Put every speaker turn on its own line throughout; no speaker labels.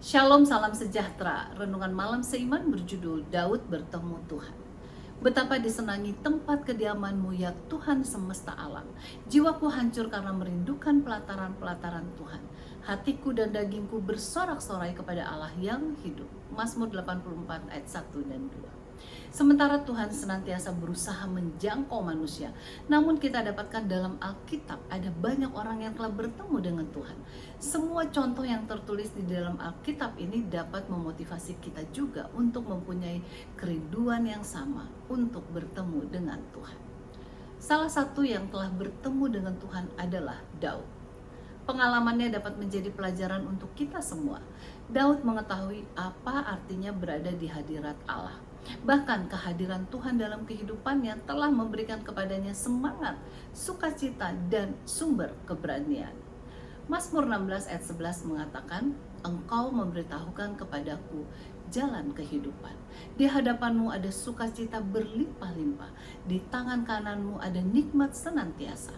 Shalom, salam sejahtera. Renungan malam seiman berjudul Daud bertemu Tuhan. Betapa disenangi tempat kediamanmu ya Tuhan semesta alam. Jiwaku hancur karena merindukan pelataran-pelataran Tuhan. Hatiku dan dagingku bersorak-sorai kepada Allah yang hidup. Mazmur 84 ayat 1 dan 2. Sementara Tuhan senantiasa berusaha menjangkau manusia, namun kita dapatkan dalam Alkitab ada banyak orang yang telah bertemu dengan Tuhan. Semua contoh yang tertulis di dalam Alkitab ini dapat memotivasi kita juga untuk mempunyai kerinduan yang sama untuk bertemu dengan Tuhan. Salah satu yang telah bertemu dengan Tuhan adalah Daud. Pengalamannya dapat menjadi pelajaran untuk kita semua. Daud mengetahui apa artinya berada di hadirat Allah. Bahkan kehadiran Tuhan dalam kehidupannya telah memberikan kepadanya semangat, sukacita, dan sumber keberanian. Mazmur 16 ayat 11 mengatakan, Engkau memberitahukan kepadaku jalan kehidupan. Di hadapanmu ada sukacita berlimpah-limpah. Di tangan kananmu ada nikmat senantiasa.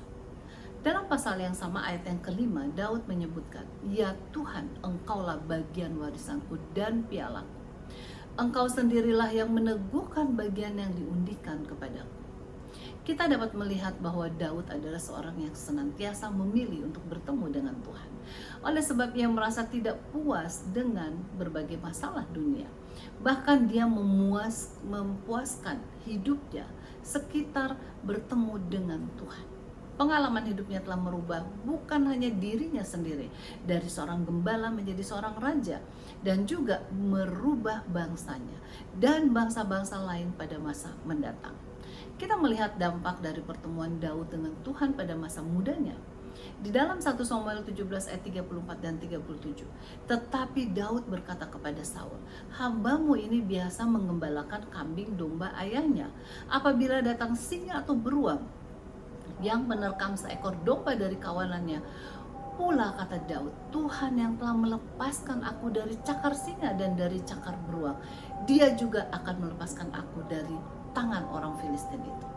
Dalam pasal yang sama ayat yang kelima, Daud menyebutkan, Ya Tuhan, Engkaulah bagian warisanku dan pialaku. Engkau sendirilah yang meneguhkan bagian yang diundikan kepadaku. Kita dapat melihat bahwa Daud adalah seorang yang senantiasa memilih untuk bertemu dengan Tuhan. Oleh sebab ia merasa tidak puas dengan berbagai masalah dunia. Bahkan dia mempuaskan hidupnya sekitar bertemu dengan Tuhan. Pengalaman hidupnya telah merubah bukan hanya dirinya sendiri, dari seorang gembala menjadi seorang raja, dan juga merubah bangsanya dan bangsa-bangsa lain pada masa mendatang. Kita melihat dampak dari pertemuan Daud dengan Tuhan pada masa mudanya. Di dalam 1 Samuel 17 ayat 34 dan 37, tetapi Daud berkata kepada Saul, Hambamu ini biasa mengembalakan kambing domba ayahnya. Apabila datang singa atau beruang yang menerkam seekor domba dari kawanannya, pula kata Daud, Tuhan yang telah melepaskan aku dari cakar singa dan dari cakar beruang, Dia juga akan melepaskan aku dari tangan orang Filistin itu.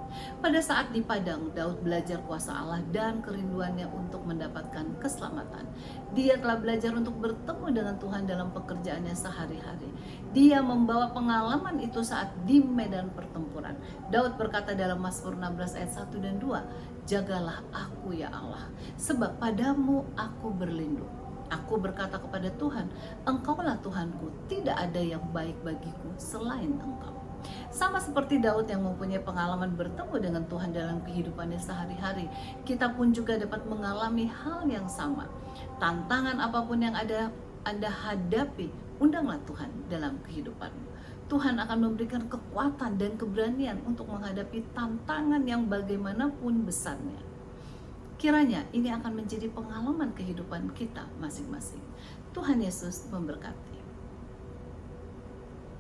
Pada saat di padang, Daud belajar kuasa Allah dan kerinduannya untuk mendapatkan keselamatan. Dia telah belajar untuk bertemu dengan Tuhan dalam pekerjaannya sehari-hari. Dia membawa pengalaman itu saat di medan pertempuran. Daud berkata dalam Mazmur 16 ayat 1 dan 2, Jagalah aku ya Allah, sebab padamu aku berlindung. Aku berkata kepada Tuhan, Engkaulah Tuhanku, tidak ada yang baik bagiku selain Engkau. Sama seperti Daud yang mempunyai pengalaman bertemu dengan Tuhan dalam kehidupannya sehari-hari, kita pun juga dapat mengalami hal yang sama. Tantangan apapun yang ada Anda hadapi, undanglah Tuhan dalam kehidupanmu. Tuhan akan memberikan kekuatan dan keberanian untuk menghadapi tantangan yang bagaimanapun besarnya. Kiranya ini akan menjadi pengalaman kehidupan kita masing-masing. Tuhan Yesus memberkati.